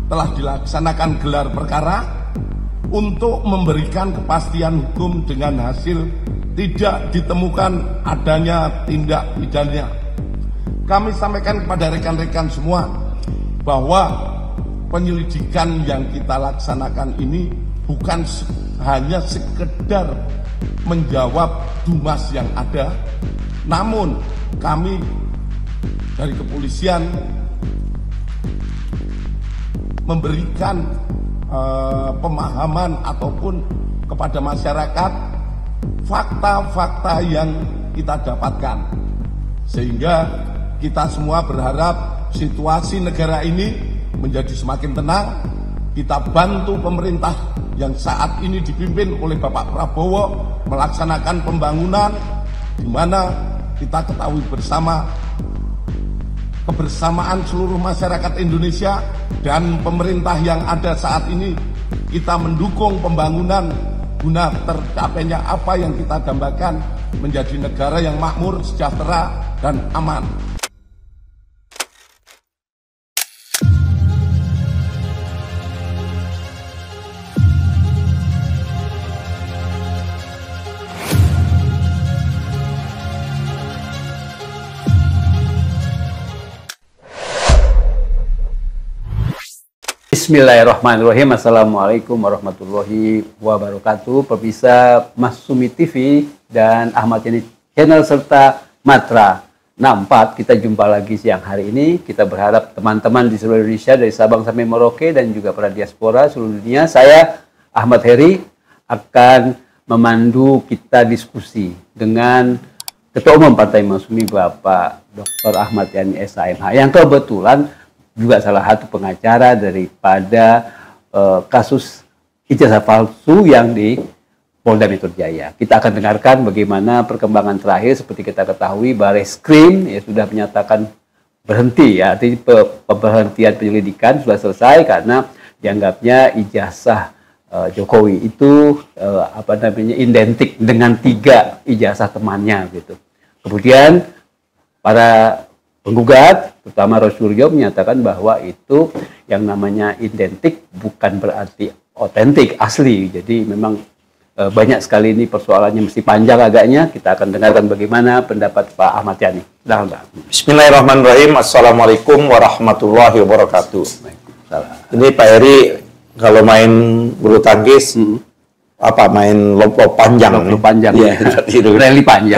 telah dilaksanakan gelar perkara untuk memberikan kepastian hukum dengan hasil tidak ditemukan adanya tindak pidana. Kami sampaikan kepada rekan-rekan semua bahwa penyelidikan yang kita laksanakan ini bukan hanya sekedar menjawab dumas yang ada, namun kami dari kepolisian memberikan pemahaman ataupun kepada masyarakat fakta-fakta yang kita dapatkan, sehingga kita semua berharap situasi negara ini menjadi semakin tenang. Kita bantu pemerintah yang saat ini dipimpin oleh Bapak Prabowo melaksanakan pembangunan, di mana kita ketahui bersama kebersamaan seluruh masyarakat Indonesia dan pemerintah yang ada saat ini, kita mendukung pembangunan guna tercapainya apa yang kita dambakan, menjadi negara yang makmur, sejahtera, dan aman. Bismillahirrahmanirrahim. Assalamualaikum warahmatullahi wabarakatuh. Pemirsa Masumi TV dan Ahmad Yani Channel serta Matra 64, kita jumpa lagi siang hari ini. Kita berharap teman-teman di seluruh Indonesia dari Sabang sampai Merauke dan juga para diaspora seluruh dunia, saya Ahmad Heri akan memandu kita diskusi dengan Ketua Umum Partai Masumi Bapak Dr. Ahmad Yani SHMH yang kebetulan juga salah satu pengacara daripada kasus ijazah palsu yang di Polda Metro Jaya. Kita akan dengarkan bagaimana perkembangan terakhir. Seperti kita ketahui, Barreskrim ya sudah menyatakan berhenti, ya, artinya pemberhentian penyelidikan sudah selesai karena dianggapnya ijazah Jokowi itu identik dengan 3 ijazah temannya gitu. Kemudian para penggugat, terutama Roy Suryo, menyatakan bahwa itu yang namanya identik bukan berarti otentik, asli. Jadi memang banyak sekali ini persoalannya, mesti panjang agaknya. Kita akan dengarkan bagaimana pendapat Pak Ahmad Yani. Bismillahirrahmanirrahim. Assalamualaikum warahmatullahi wabarakatuh. Ini Pak Heri, kalau main bulu tangkis, main lompat panjang. Lompat panjang, ya. Rally panjang.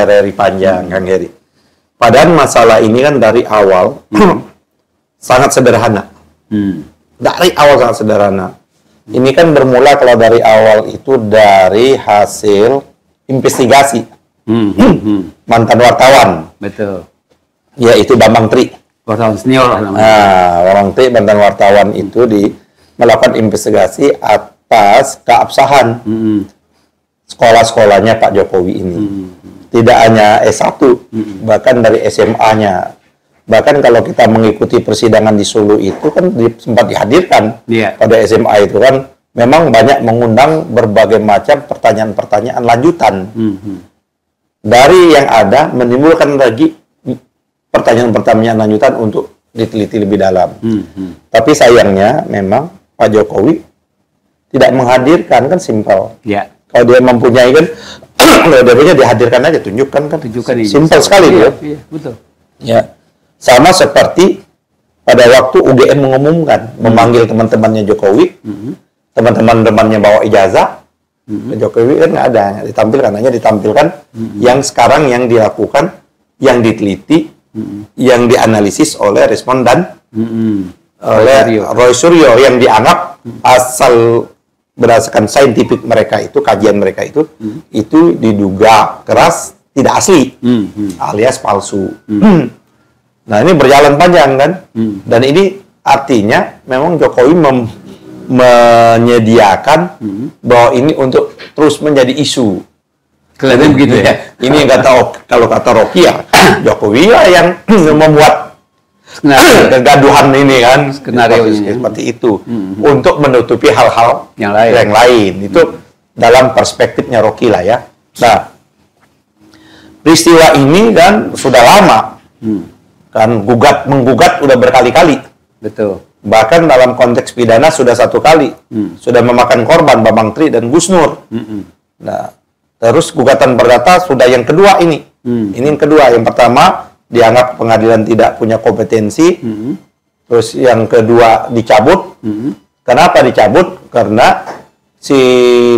Rally panjang, Kang Heri. Padahal masalah ini kan dari awal sangat sederhana. Dari awal sangat sederhana. Ini kan bermula kalau dari awal itu dari hasil investigasi mantan wartawan. Betul. Yaitu Bambang Tri. Wartawan senior lah namanya. Bambang Tri, mantan wartawan itu melakukan investigasi atas keabsahan sekolah-sekolahnya Pak Jokowi ini. Tidak hanya S1, bahkan dari SMA-nya. Bahkan kalau kita mengikuti persidangan di Solo itu kan sempat dihadirkan pada SMA itu kan, memang banyak mengundang berbagai macam pertanyaan-pertanyaan lanjutan. Dari yang ada menimbulkan lagi pertanyaan-pertanyaan lanjutan untuk diteliti lebih dalam. Tapi sayangnya memang Pak Jokowi tidak menghadirkan, kan simpel. Kalau dia mempunyai kan, kalau dihadirkan aja, tunjukkan kan, simpel sekali dia. Iya, betul. Ya, sama seperti pada waktu UGM mengumumkan memanggil teman-temannya Jokowi, teman-temannya bawa ijazah, Jokowi kan nggak ada, hanya ditampilkan yang sekarang yang dilakukan, yang diteliti, yang dianalisis oleh responden, oleh Roy Suryo, yang dianggap asal berdasarkan saintifik mereka itu, kajian mereka itu diduga keras, tidak asli, alias palsu. Nah, ini berjalan panjang kan, dan ini artinya memang Jokowi menyediakan bahwa ini untuk terus menjadi isu. Kelihatan begitu ya. Ini yang kalau kata Rokia, Jokowi yang membuat kegaduhan ini kan, skenario seperti itu untuk menutupi hal-hal yang lain. Itu dalam perspektifnya Rocky lah ya. Nah, peristiwa ini kan sudah lama kan menggugat udah berkali-kali. Betul. Bahkan dalam konteks pidana sudah 1 kali. Sudah memakan korban Bambang Tri dan Gus Nur. Nah, terus gugatan perdata sudah yang kedua ini. Ini yang kedua. Yang pertama dianggap pengadilan tidak punya kompetensi. Terus yang kedua dicabut. Kenapa dicabut? Karena si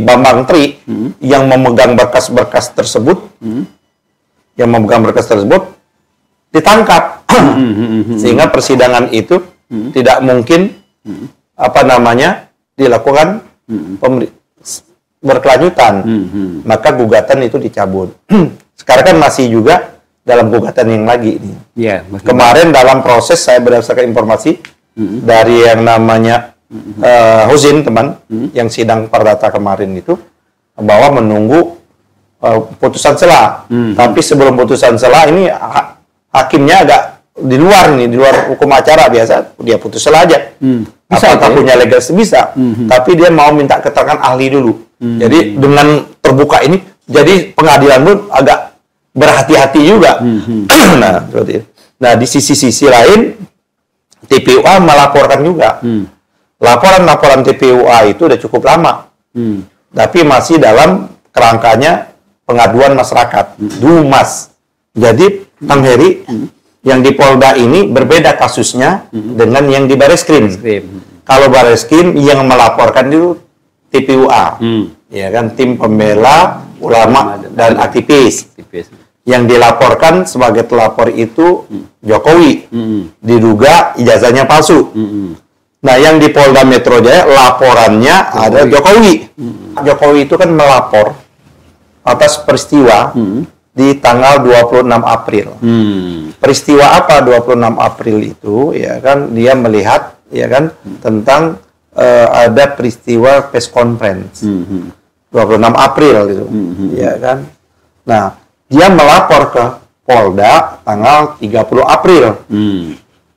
Bambang Tri yang memegang berkas-berkas tersebut, ditangkap. Sehingga persidangan itu tidak mungkin dilakukan berkelanjutan. Maka gugatan itu dicabut. Sekarang kan masih juga dalam gugatan yang lagi ini. Kemarin dalam proses saya berdasarkan informasi dari yang namanya Husin teman yang sidang perdata kemarin itu bahwa menunggu putusan sela. Tapi sebelum putusan sela ini hakimnya agak di luar hukum acara biasa dia putus sela aja. Apakah punya legal bisa? Tapi dia mau minta keterangan ahli dulu. Jadi dengan terbuka ini, jadi pengadilan pun agak berhati-hati juga. Nah, seperti itu. Nah, di sisi lain TPUA melaporkan juga. Laporan-laporan TPUA itu udah cukup lama. Tapi masih dalam kerangkanya pengaduan masyarakat, DUMAS. Jadi, Kang Heri, yang di Polda ini berbeda kasusnya dengan yang di Bareskrim. Kalau Bareskrim yang melaporkan itu TPUA, ya kan, tim pembela ulama dan aktivis. Yang dilaporkan sebagai telapor itu Jokowi, diduga ijazahnya palsu. Nah, yang di Polda Metro Jaya laporannya ada Jokowi. Jokowi itu kan melapor atas peristiwa di tanggal 26 April. Peristiwa apa 26 April itu? Ya kan, dia melihat ya kan tentang ada peristiwa press conference 26 April gitu. Ya kan. Nah, dia melapor ke Polda tanggal 30 April.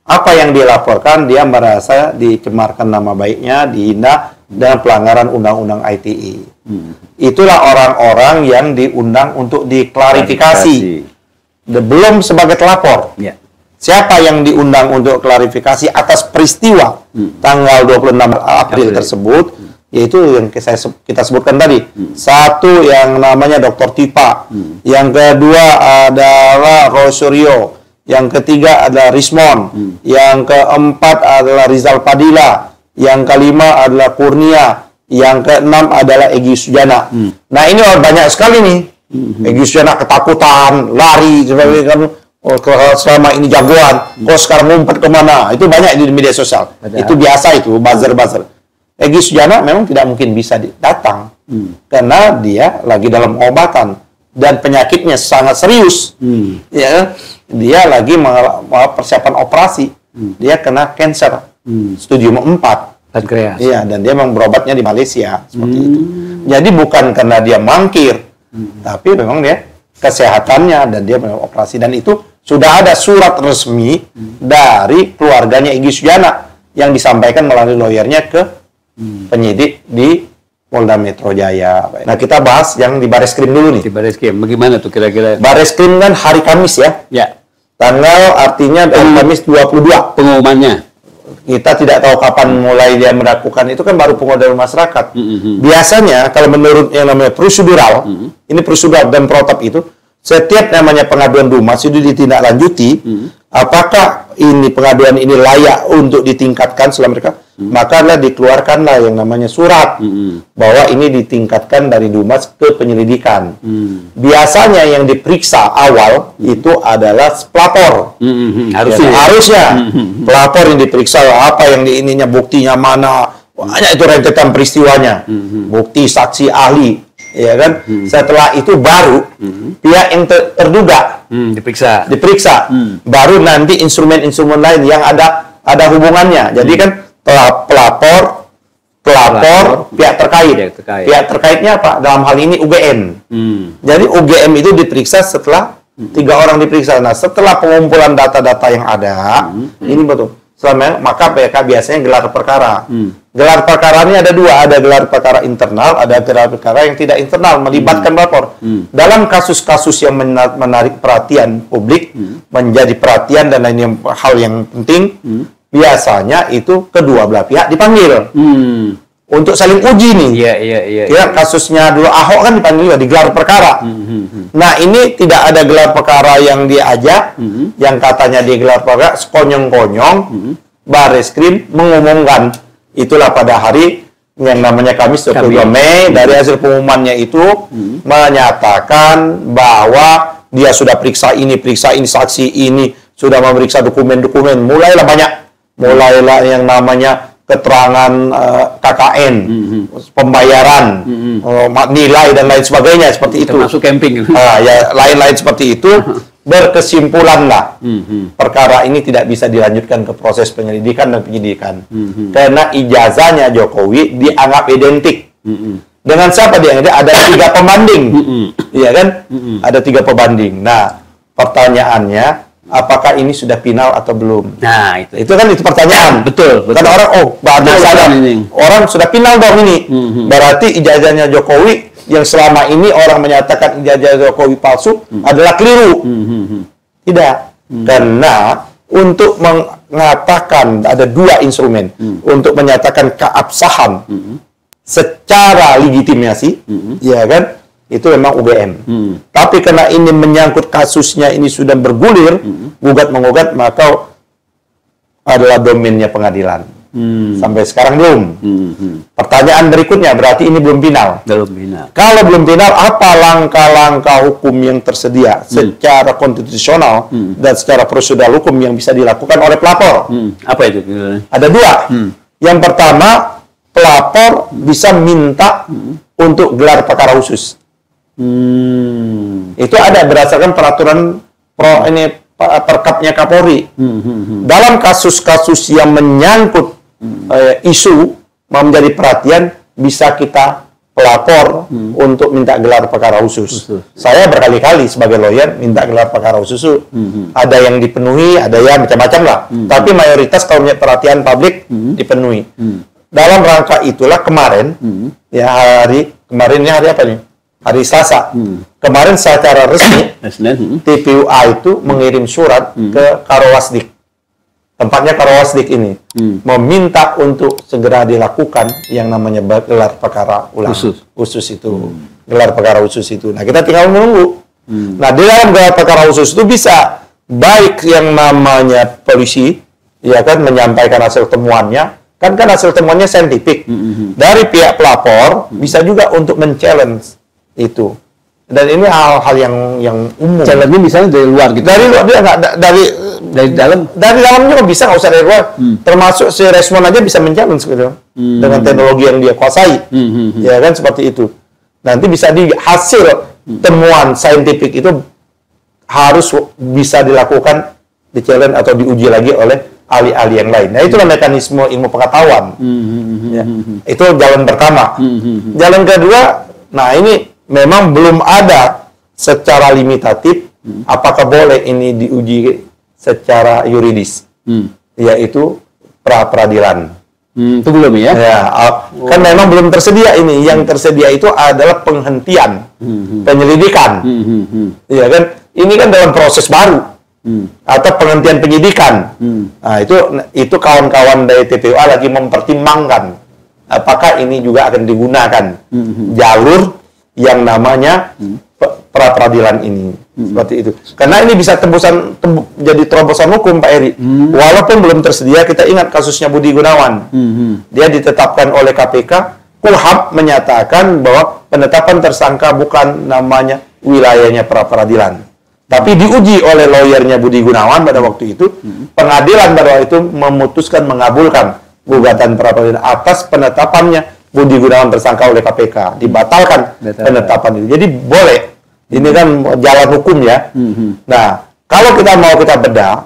Apa yang dilaporkan? Dia merasa dicemarkan nama baiknya, dihina, dan pelanggaran undang-undang ITE. Itulah orang-orang yang diundang untuk diklarifikasi. Belum sebagai telapor. Siapa yang diundang untuk klarifikasi atas peristiwa tanggal 26 April tersebut? Yaitu yang kita sebutkan tadi. Satu yang namanya Dr. Tipa. Yang kedua adalah Rosario. Yang ketiga adalah Rismon. Yang keempat adalah Rizal Padilla. Yang kelima adalah Kurnia. Yang keenam adalah Egy Sujana. Nah, ini banyak sekali nih. Egy Sujana ketakutan, lari, selama ini jagoan. Kok sekarang ngumpet kemana? Itu banyak di media sosial. Itu biasa itu, buzzer-buzzer. Egy Sujana memang tidak mungkin bisa datang. Karena dia lagi dalam obatan. Dan penyakitnya sangat serius. Ya, dia lagi persiapan operasi. Dia kena cancer. Stadium 4. Pankreas. Iya, dan dia memang berobatnya di Malaysia. Seperti itu. Jadi bukan karena dia mangkir. Tapi memang dia kesehatannya dan dia memang operasi. Dan itu sudah ada surat resmi dari keluarganya Egy Sujana yang disampaikan melalui lawyernya ke penyidik di Polda Metro Jaya. Nah, kita bahas yang di Bareskrim dulu nih. Di Bareskrim, bagaimana tuh kira-kira? Bareskrim kan hari Kamis ya? Ya. Tanggal artinya hari Kamis 22. Pengumumannya. Kita tidak tahu kapan mulai dia melakukan, itu kan baru pengaduan masyarakat. Biasanya kalau menurut yang namanya prosedural, ini prosedural dan protap itu, setiap namanya pengaduan DUMAS itu ditindaklanjuti, apakah ini pengaduan ini layak untuk ditingkatkan setelah mereka, maka dikeluarkanlah yang namanya surat bahwa ini ditingkatkan dari DUMAS ke penyelidikan. Biasanya yang diperiksa awal itu adalah pelapor. Harusnya pelapor yang diperiksa apa yang ininya, buktinya mana, banyak itu rentetan peristiwanya, bukti, saksi, ahli, ya kan. Setelah itu baru pihak yang terduga diperiksa, baru nanti instrumen-instrumen lain yang ada hubungannya. Jadi kan pelapor, pihak terkait. Pihak terkaitnya apa? Dalam hal ini UGM. Jadi UGM itu diperiksa setelah 3 orang diperiksa. Nah, setelah pengumpulan data-data yang ada, ini betul. Maka PK biasanya gelar perkara. Gelar perkara ini ada 2, ada gelar perkara internal, ada gelar perkara yang tidak internal, melibatkan pelapor. Dalam kasus-kasus yang menarik perhatian publik, menjadi perhatian dan lain hal yang penting, biasanya itu kedua belah pihak dipanggil untuk saling uji nih. Iya. Kira kasusnya dulu Ahok kan dipanggil juga, digelar perkara. Nah, ini tidak ada gelar perkara yang diajak, yang katanya digelar perkara sekonyong-konyong. Bareskrim mengumumkan, itulah pada hari yang namanya Kamis 22 Mei, dari hasil pengumumannya itu menyatakan bahwa dia sudah periksa ini, saksi ini, sudah memeriksa dokumen-dokumen, mulailah yang namanya keterangan KKN, pembayaran, nilai dan lain sebagainya seperti itu. Termasuk camping. Ya, lain-lain seperti itu. Berkesimpulanlah, perkara ini tidak bisa dilanjutkan ke proses penyelidikan dan penyidikan. Karena ijazahnya Jokowi dianggap identik. Dengan siapa dia? Ada 3 pembanding. Iya kan? Ada 3 pembanding. Nah, pertanyaannya, apakah ini sudah final atau belum? Nah, itu kan pertanyaan. Betul. Karena orang, orang sudah final dong ini. Berarti ijazahnya Jokowi yang selama ini orang menyatakan ijazah Jokowi palsu adalah keliru. Tidak. Karena untuk mengatakan ada 2 instrumen untuk menyatakan keabsahan secara legitimasi, ya kan? Itu memang UGM. Tapi karena ini menyangkut kasusnya ini sudah bergulir, gugat-mengugat, maka adalah domainnya pengadilan. Sampai sekarang belum. Pertanyaan berikutnya, berarti ini belum final. Kalau belum final, apa langkah-langkah hukum yang tersedia secara konstitusional dan secara prosedural hukum yang bisa dilakukan oleh pelapor? Apa itu? Ada 2. Yang pertama, pelapor bisa minta untuk gelar perkara khusus. Itu ada berdasarkan peraturan perkapnya Kapolri. Dalam kasus-kasus yang menyangkut isu menjadi perhatian, bisa kita pelapor untuk minta gelar perkara khusus. Saya berkali-kali sebagai lawyer minta gelar perkara khusus. Ada yang dipenuhi, ada yang macam-macam lah. Tapi mayoritas kalau punya perhatian publik dipenuhi. Dalam rangka itulah kemarin, kemarinnya hari apa nih? Hari Selasa. Kemarin secara resmi TPUA itu mengirim surat ke Karowasdik. Tempatnya Karowasdik ini meminta untuk segera dilakukan yang namanya gelar perkara ulang khusus itu. Gelar perkara khusus itu. Nah, kita tinggal menunggu. Nah, di dalam gelar perkara khusus itu bisa baik yang namanya polisi, ya kan, menyampaikan hasil temuannya, kan hasil temuannya saintifik. Dari pihak pelapor bisa juga untuk men-challenge itu. Dan ini hal-hal yang umum. Challenge-nya misalnya dari luar gitu. Dari luar, dia nggak dari dalam. Dari dalamnya juga bisa, nggak usah dari luar. Termasuk si Resmond aja bisa men-challenge gitu. Dengan teknologi yang dia kuasai. Ya kan, seperti itu. Nanti bisa hasil temuan saintifik itu harus bisa dilakukan, di-challenge atau diuji lagi oleh ahli-ahli yang lain. Nah, itulah mekanisme ilmu pengetahuan. Ya. Itu jalan pertama. Jalan kedua, nah ini memang belum ada secara limitatif apakah boleh ini diuji secara yuridis, yaitu pra-peradilan. Itu belum ya? Kan memang belum tersedia ini. Yang tersedia itu adalah penghentian penyelidikan. Ya kan? Ini kan dalam proses baru. Atau penghentian penyidikan. Nah, itu kawan-kawan dari TPUA lagi mempertimbangkan apakah ini juga akan digunakan jalur yang namanya pra-peradilan ini. Seperti itu. Karena ini bisa jadi terobosan hukum, Pak Eri. Walaupun belum tersedia, kita ingat kasusnya Budi Gunawan. Dia ditetapkan oleh KPK, Kulhap menyatakan bahwa penetapan tersangka bukan namanya wilayahnya pra-peradilan. Tapi diuji oleh lawyernya Budi Gunawan pada waktu itu, pengadilan pada waktu itu memutuskan mengabulkan gugatan pra-peradilan atas penetapannya Budi Gunawan tersangka oleh KPK, dibatalkan penetapan itu. Jadi boleh, ini kan jalan hukum ya. Nah, kalau kita bedah,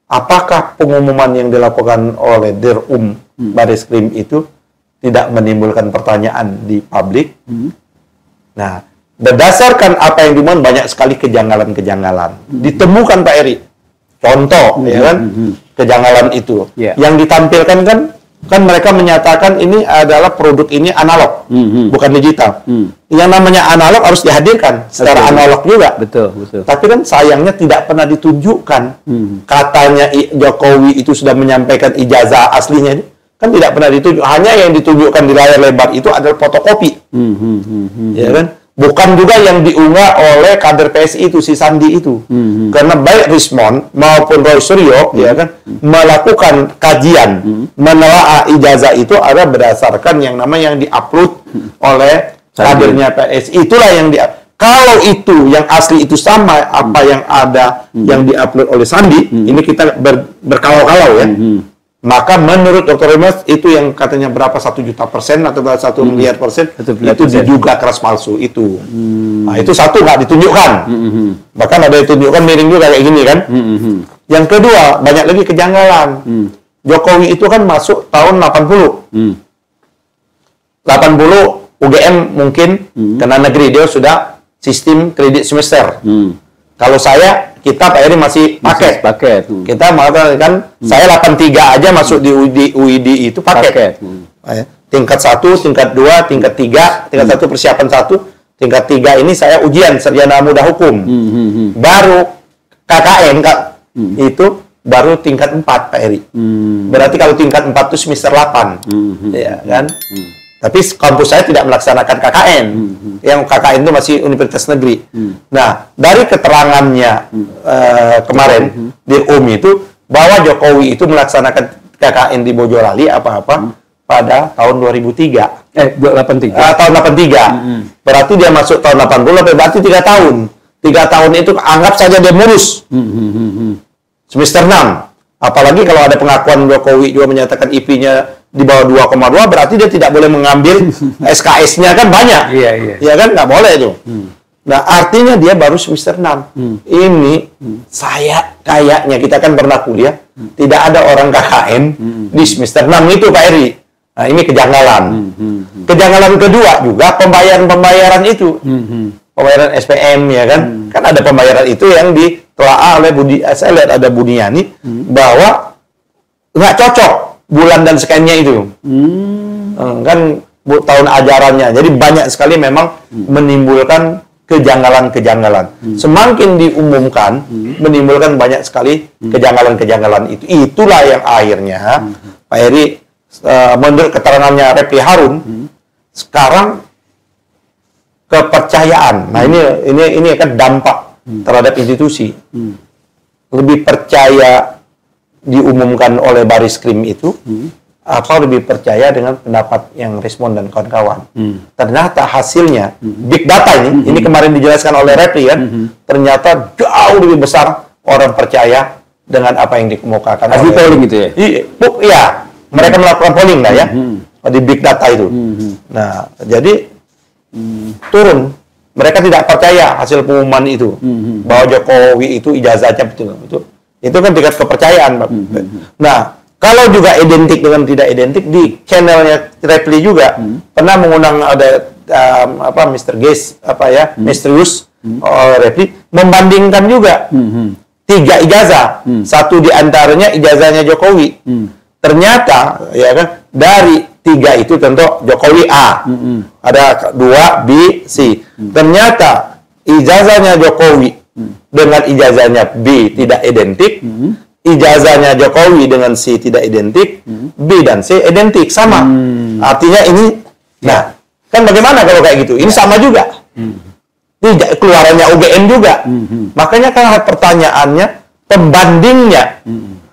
apakah pengumuman yang dilakukan oleh Dir-Um Bareskrim itu tidak menimbulkan pertanyaan di publik? Nah, berdasarkan apa yang diumuman, banyak sekali kejanggalan-kejanggalan ditemukan, Pak Eri. Contoh, ya kan, kejanggalan itu yang ditampilkan kan Kan mereka menyatakan ini adalah produk ini analog, bukan digital. Yang namanya analog harus dihadirkan secara analog juga. Betul, betul. Tapi kan sayangnya tidak pernah ditunjukkan. Katanya Jokowi itu sudah menyampaikan ijazah aslinya, kan tidak pernah ditunjuk. Hanya yang ditunjukkan di layar lebar itu adalah fotokopi, ya kan? Bukan juga yang diunggah oleh kader PSI itu, si Sandi itu. Karena baik Rismond maupun Roy Suryo, ya kan, melakukan kajian, menelaah ijazah itu ada berdasarkan yang namanya yang diupload oleh kadernya PSI. Itulah yang kalau itu yang asli itu sama apa yang ada yang diupload oleh Sandi, ini kita berkalau-kalau ya. Maka menurut Dr. Remas itu yang katanya berapa 1 juta persen atau 1 miliar persen itu diduga keras palsu itu. Nah itu satu nggak ditunjukkan. Bahkan ada ditunjukkan miring juga kayak gini kan. Yang kedua banyak lagi kejanggalan. Jokowi itu kan masuk tahun 80. 80 UGM mungkin karena negeri dia sudah sistem kredit semester. Kalau kita Pak Eri masih paket. Kita mengatakan saya 83 aja masuk di UID itu paket. Tingkat 1, tingkat 2, tingkat 3, tingkat 1 persiapan 1, tingkat 3 ini saya ujian sarjana muda hukum. Baru KKN itu baru tingkat 4 Pak Eri. Berarti kalau tingkat 4 itu semester 8. Ya kan? Tapi kampus saya tidak melaksanakan KKN. Yang KKN itu masih universitas negeri. Nah, dari keterangannya kemarin di UMI itu bahwa Jokowi itu melaksanakan KKN di Boyolali pada tahun 2003. 83. Tahun 83. Berarti dia masuk tahun 80, berarti 3 tahun. 3 tahun itu anggap saja dia mulus. Semester 6. Apalagi kalau ada pengakuan Jokowi juga menyatakan IP-nya di bawah 2,2, berarti dia tidak boleh mengambil SKS-nya kan banyak. Iya kan? Nggak boleh itu. Nah, artinya dia baru semester 6. Ini saya kayaknya, kita kan pernah kuliah, tidak ada orang KKN di semester 6 itu Pak Eri. Nah, ini kejanggalan. Kejanggalan kedua juga pembayaran itu. Pembayaran SPM ya kan? Kan ada pembayaran itu yang ditelaah oleh saya lihat ada Budiani bahwa nggak cocok bulan dan sekiannya itu. Kan tahun ajarannya. Jadi banyak sekali memang menimbulkan kejanggalan-kejanggalan. Semakin diumumkan, menimbulkan banyak sekali kejanggalan-kejanggalan itu. Itulah yang akhirnya Pak Eri, menurut keterangannya Refli Harun, sekarang kepercayaan. Nah, ini kan dampak terhadap institusi. Lebih percaya diumumkan oleh Baris Krim itu, apa lebih percaya dengan pendapat yang Rismond dan kawan-kawan. Ternyata hasilnya big data ini kemarin dijelaskan oleh Refli kan, ternyata jauh lebih besar orang percaya dengan apa yang dikemukakan. Hasil polling itu ya? Iya, mereka melakukan polling lah ya di big data itu. Nah, jadi turun. Mereka tidak percaya hasil pengumuman itu bahwa Jokowi itu ijazahnya betul. Itu kan tingkat kepercayaan. Nah, kalau juga identik dengan tidak identik, di channelnya Refli juga pernah mengundang ada Mr. Gaze misterius Refli membandingkan juga 3 ijazah, satu diantaranya ijazahnya Jokowi. Ternyata ya kan dari 3 itu tentu Jokowi A, ada 2 B, C. Ternyata ijazahnya Jokowi dengan ijazahnya B tidak identik, ijazahnya Jokowi dengan C tidak identik, B dan C identik, sama. Artinya ini, nah, kan bagaimana kalau kayak gitu? Ini sama juga. Ini keluarannya UGM juga. Makanya kan pertanyaannya, pembandingnya,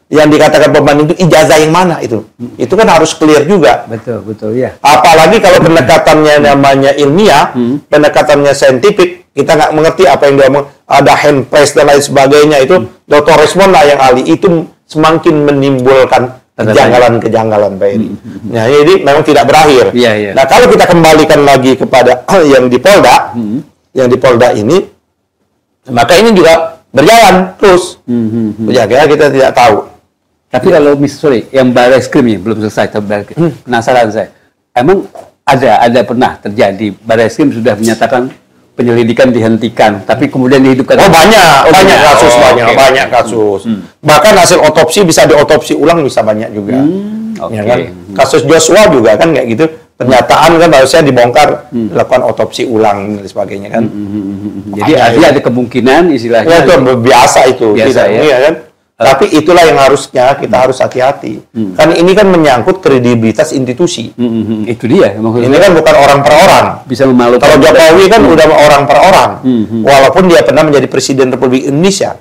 yang dikatakan pembanding itu ijazah yang mana itu? Itu kan harus clear juga. Betul ya. Apalagi kalau pendekatannya namanya ilmiah, pendekatannya saintifik, kita nggak mengerti apa yang dia ngomong, ada hand press dan lain sebagainya, itu Dr. Rismond lah yang ahli, itu semakin menimbulkan kejanggalan-kejanggalan Pak Eri. Nah, jadi memang tidak berakhir. Nah, kalau kita kembalikan lagi kepada yang di Polda, ini, maka ini juga berjalan terus. Ya, kita tidak tahu. Tapi kalau yang Baris Krim ini belum selesai, penasaran saya. Emang ada pernah terjadi Baris Krim sudah menyatakan penyelidikan dihentikan, tapi kemudian dihidupkan? Banyak kasus. Bahkan hasil otopsi bisa diotopsi ulang, bisa banyak juga. Oke. Ya kan? Kasus Joshua juga kan kayak gitu. Pernyataan kan harusnya dibongkar, dilakukan otopsi ulang dan sebagainya kan. Jadi ada kemungkinan istilahnya. Ya, itu biasa itu. Biasa, tidak, ya. iya kan? Tapi itulah yang harusnya kita harus hati-hati. Kan ini kan menyangkut kredibilitas institusi. Itu dia. Ini kan bukan orang per orang. Bisa memalukan. Kalau Jokowi kan udah orang per orang. Walaupun dia pernah menjadi Presiden Republik Indonesia.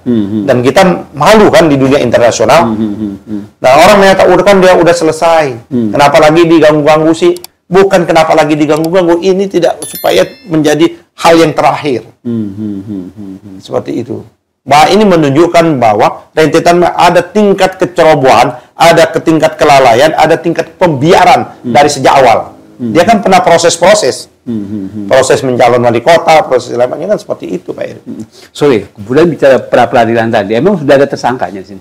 Dan kita malu kan di dunia internasional. Nah, orang menyatakan kan dia udah selesai. Kenapa lagi diganggu-ganggu sih? Bukan kenapa lagi diganggu-ganggu. Ini tidak supaya menjadi hal yang terakhir. Seperti itu. Bahwa ini menunjukkan bahwa rentetan ada tingkat kecerobohan, ada tingkat kelalaian, ada tingkat pembiaran dari sejak awal. Dia kan pernah proses-proses. Proses mencalon wali kota, proses lainnya kan seperti itu, Pak Eri. Sorry, kemudian bicara pra-peradilan tadi, emang sudah ada tersangkanya sih?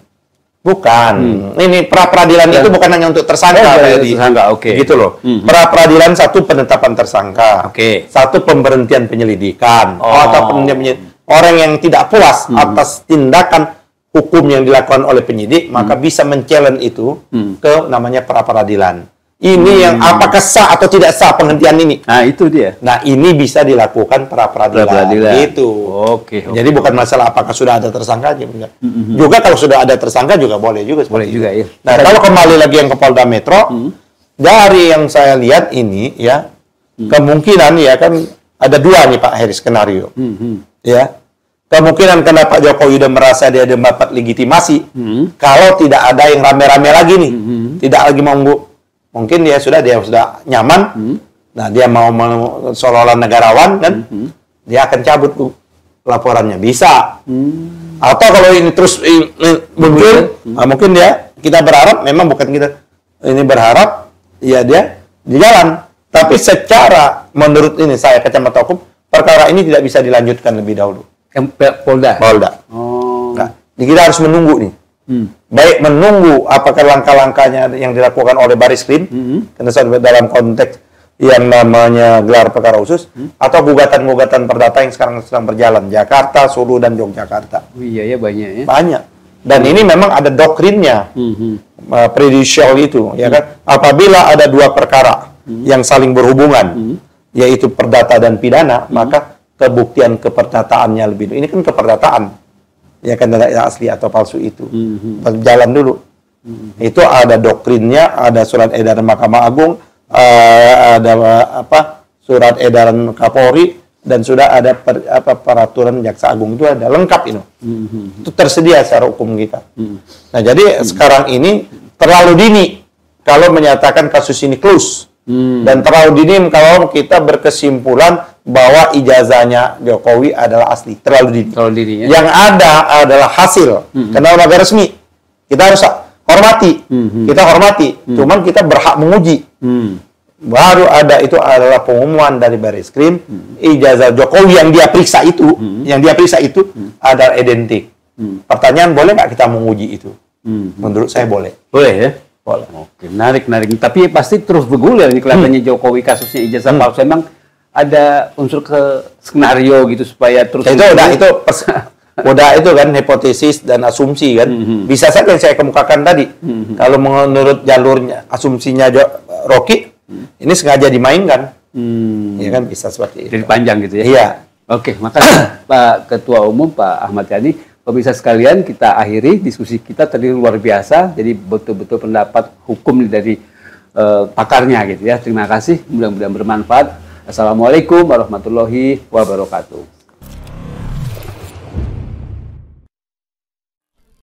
Bukan. Ini pra-peradilan itu bukan hanya untuk tersangka, Pak Eri. Tersangka, oke. Gitu loh. Pra-peradilan satu penetapan tersangka. Oke. Satu pemberhentian penyelidikan. Atau penyelidikan. Orang yang tidak puas atas tindakan hukum yang dilakukan oleh penyidik, maka bisa men-challenge itu ke namanya pra-peradilan. Ini yang apakah sah atau tidak sah penghentian ini. Nah, itu dia. Nah, ini bisa dilakukan pra-peradilan. Gitu. Oke. Jadi bukan masalah apakah sudah ada tersangka aja. Juga kalau sudah ada tersangka juga boleh juga. Boleh juga, ya. Nah, kalau kembali lagi yang ke Polda Metro, dari yang saya lihat ini, ya, kemungkinan ya kan ada dua nih Pak Heri skenario. Ya, kemungkinan karena Pak Jokowi udah merasa dia dapat legitimasi, kalau tidak ada yang rame-rame lagi nih, tidak lagi mungkin dia sudah nyaman, nah dia mau seolah-olah negarawan kan, dia akan cabut laporannya bisa, atau kalau ini terus muncul, mungkin kita berharap memang bukan kita ini berharap ya dia di jalan, tapi secara menurut ini saya kacamata hukum perkara ini tidak bisa dilanjutkan lebih dahulu. Polda. Oh. Nah, kita harus menunggu nih. Baik menunggu apakah langkah-langkahnya yang dilakukan oleh Bariskrim, karena dalam konteks yang namanya gelar perkara khusus, atau gugatan-gugatan perdata yang sekarang sedang berjalan, Jakarta, Solo, dan Yogyakarta. Iya ya, banyak ya. Banyak. Dan ini memang ada doktrinnya, prejudicial itu, ya kan? Apabila ada dua perkara yang saling berhubungan, yaitu perdata dan pidana, maka kebuktian keperdataannya lebih dulu. Ini kan keperdataan, ya kan, asli atau palsu itu. Jalan dulu. Itu ada doktrinnya, ada surat edaran Mahkamah Agung, ada surat edaran Kapolri, dan sudah ada peraturan Jaksa Agung. Itu ada lengkap itu. Itu tersedia secara hukum kita. Nah, jadi sekarang ini terlalu dini kalau menyatakan kasus ini close. Dan terlalu dini kalau kita berkesimpulan bahwa ijazahnya Jokowi adalah asli. Terlalu dini. Terlalu dini ya. Yang ada adalah hasil. Karena lembaga resmi. Kita harus hormati. Kita hormati. Cuman kita berhak menguji. Baru ada itu adalah pengumuman dari Bariskrim. Ijazah Jokowi yang dia periksa itu, adalah identik. Pertanyaan, boleh nggak kita menguji itu? Menurut saya boleh. Boleh ya? Boleh. Oke, menarik. Tapi pasti terus bergulir nih kelihatannya Jokowi kasusnya ijazah palsu. Emang ada unsur ke skenario gitu supaya terus udah itu kan hipotesis dan asumsi kan. Bisa saja yang saya kemukakan tadi. Kalau menurut jalurnya asumsinya Rocky, ini sengaja dimainkan. Ya kan, bisa seperti itu. Jadi panjang gitu ya. Iya. Oke, makasih Pak Ketua Umum Pak Ahmad Yani. Pemirsa sekalian, kita akhiri diskusi kita tadi luar biasa. Jadi betul-betul pendapat hukum dari pakarnya gitu ya. Terima kasih, mudah-mudahan bermanfaat. Assalamualaikum warahmatullahi wabarakatuh.